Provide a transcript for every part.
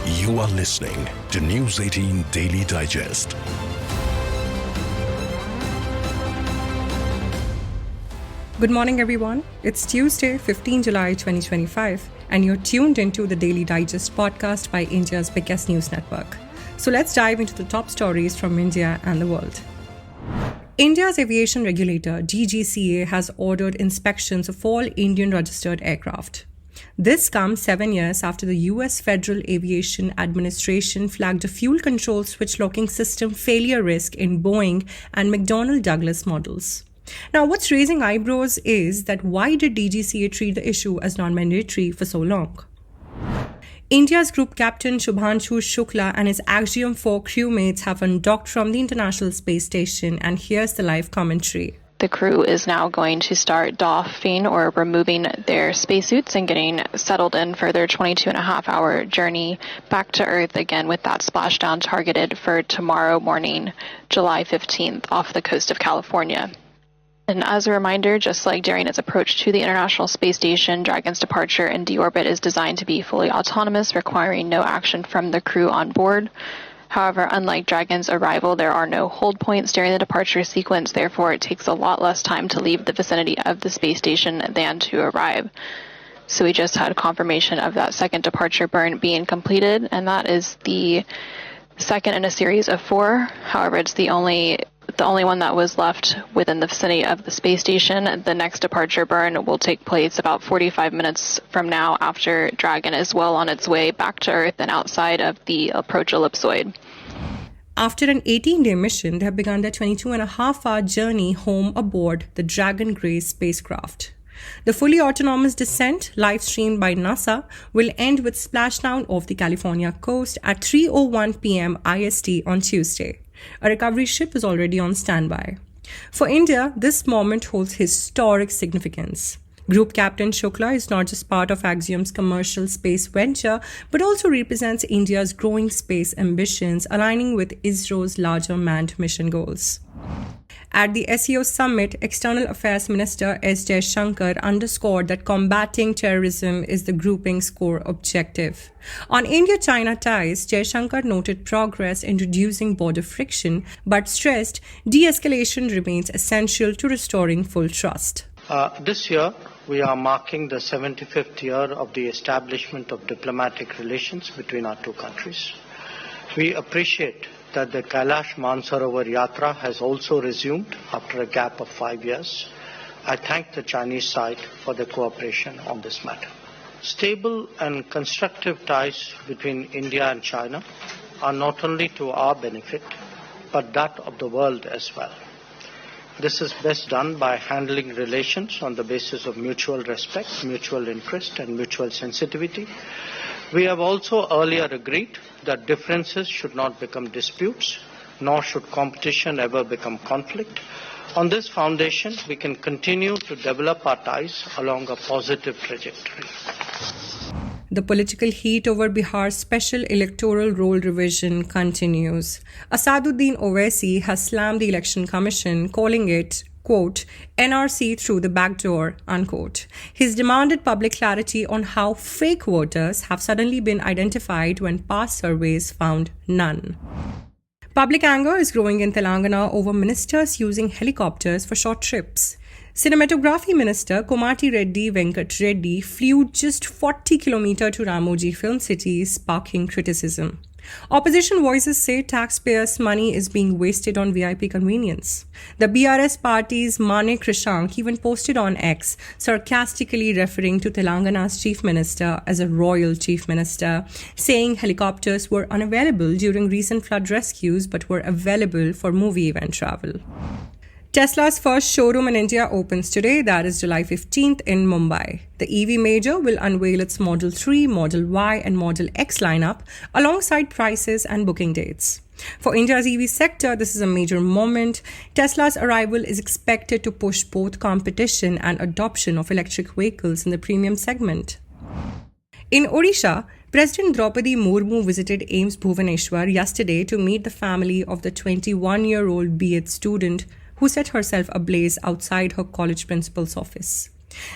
You are listening to News 18 Daily Digest. Good morning, everyone. It's Tuesday, 15 July 2025, and you're tuned into the Daily Digest podcast by India's biggest news network. So let's dive into the top stories from India and the world. India's aviation regulator, DGCA, has ordered inspections of all Indian-registered aircraft. This comes 7 years after the US Federal Aviation Administration flagged a fuel control switch locking system failure risk in Boeing and McDonnell Douglas models. Now, what's raising eyebrows is that why did DGCA treat the issue as non-mandatory for so long? India's Group Captain Shubhanshu Shukla and his Axiom 4 crewmates have undocked from the International Space Station, and here's the live commentary. The crew is now going to start doffing or removing their spacesuits and getting settled in for their 22.5-hour journey back to Earth, again with that splashdown targeted for tomorrow morning, July 15th, off the coast of California. And as a reminder, just like during its approach to the International Space Station, Dragon's departure in deorbit is designed to be fully autonomous, requiring no action from the crew on board. However, unlike Dragon's arrival, there are no hold points during the departure sequence. Therefore, it takes a lot less time to leave the vicinity of the space station than to arrive. So we just had confirmation of that second departure burn being completed, and that is the second in a series of 4. However, it's the only one that was left within the vicinity of the space station. The next departure burn will take place about 45 minutes from now, after Dragon is well on its way back to Earth and outside of the approach ellipsoid. After an 18-day mission, they have begun their 22.5-hour journey home aboard the Dragon Grey spacecraft. The fully autonomous descent, live-streamed by NASA, will end with splashdown off the California coast at 3:01 p.m. IST on Tuesday. A recovery ship is already on standby. For India, this moment holds historic significance. Group Captain Shukla is not just part of Axiom's commercial space venture, but also represents India's growing space ambitions, aligning with ISRO's larger manned mission goals. At the SCO Summit, External Affairs Minister S. Jaishankar underscored that combating terrorism is the grouping's core objective. On India-China ties, Jaishankar noted progress in reducing border friction, but stressed de-escalation remains essential to restoring full trust. This year, we are marking the 75th year of the establishment of diplomatic relations between our two countries. We appreciate that the Kailash Mansarovar Yatra has also resumed after a gap of 5 years. I thank the Chinese side for their cooperation on this matter. Stable and constructive ties between India and China are not only to our benefit, but that of the world as well. This is best done by handling relations on the basis of mutual respect, mutual interest, and mutual sensitivity. We have also earlier agreed that differences should not become disputes, nor should competition ever become conflict. On this foundation, we can continue to develop our ties along a positive trajectory. The political heat over Bihar's special electoral roll revision continues. Asaduddin Owaisi has slammed the Election Commission, calling it, quote, NRC through the back door, unquote. He's demanded public clarity on how fake voters have suddenly been identified when past surveys found none. Public anger is growing in Telangana over ministers using helicopters for short trips. Cinematography Minister Komati Reddy Venkat Reddy flew just 40 km to Ramoji Film City, sparking criticism. Opposition voices say taxpayers' money is being wasted on VIP convenience. The BRS party's Mane Krishank even posted on X, sarcastically referring to Telangana's chief minister as a royal chief minister, saying helicopters were unavailable during recent flood rescues but were available for movie event travel. Tesla's first showroom in India opens today, that is July 15th in Mumbai. The EV major will unveil its Model 3, Model Y and Model X lineup alongside prices and booking dates. For India's EV sector, this is a major moment. Tesla's arrival is expected to push both competition and adoption of electric vehicles in the premium segment. In Odisha, President Droupadi Murmu visited AIIMS Bhubaneswar yesterday to meet the family of the 21-year-old B.Ed student who set herself ablaze outside her college principal's office.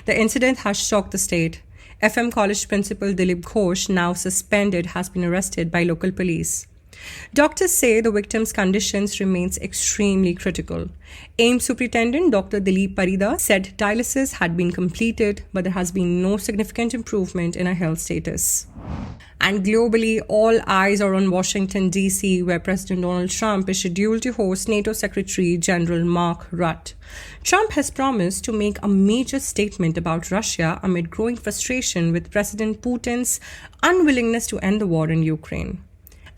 The incident has shocked the state. FM College principal Dilip Ghosh, now suspended, has been arrested by local police. Doctors say the victim's conditions remains extremely critical. AIIMS Superintendent Dr. Dilip Parida said dialysis had been completed, but there has been no significant improvement in her health status. And globally, all eyes are on Washington, D.C., where President Donald Trump is scheduled to host NATO Secretary General Mark Rutte. Trump has promised to make a major statement about Russia amid growing frustration with President Putin's unwillingness to end the war in Ukraine.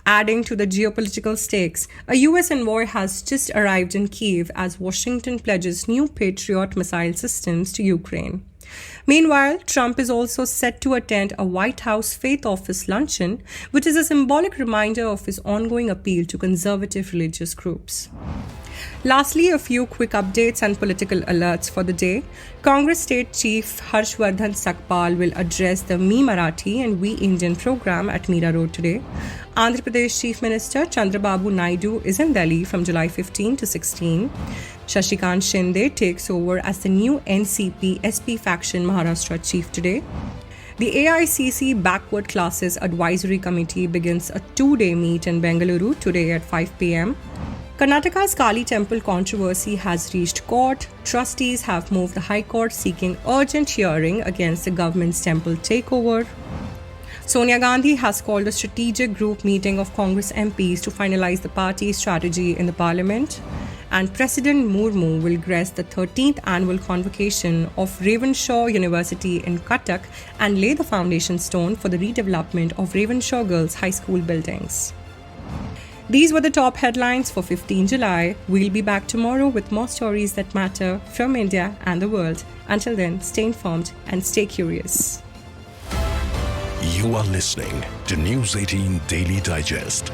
Adding to the geopolitical stakes, a U.S. envoy has just arrived in Kyiv as Washington pledges new Patriot missile systems to Ukraine. Meanwhile, Trump is also set to attend a White House Faith Office luncheon, which is a symbolic reminder of his ongoing appeal to conservative religious groups. Lastly, a few quick updates and political alerts for the day. Congress State Chief Harshvardhan Sakpal will address the Me Marathi and We Indian program at Mira Road today. Andhra Pradesh Chief Minister Chandrababu Naidu is in Delhi from July 15 to 16. Shashikant Shinde takes over as the new NCP SP faction Maharashtra chief today. The AICC Backward Classes Advisory Committee begins a 2-day meet in Bengaluru today at 5 p.m. Karnataka's Kali Temple controversy has reached court. Trustees have moved the High Court seeking urgent hearing against the government's temple takeover. Sonia Gandhi has called a strategic group meeting of Congress MPs to finalize the party's strategy in the parliament. And President Murmu will grace the 13th annual convocation of Ravenshaw University in Cuttack and lay the foundation stone for the redevelopment of Ravenshaw Girls High School buildings. These were the top headlines for 15 July. We'll be back tomorrow with more stories that matter from India and the world. Until then, stay informed and stay curious. You are listening to News 18 Daily Digest.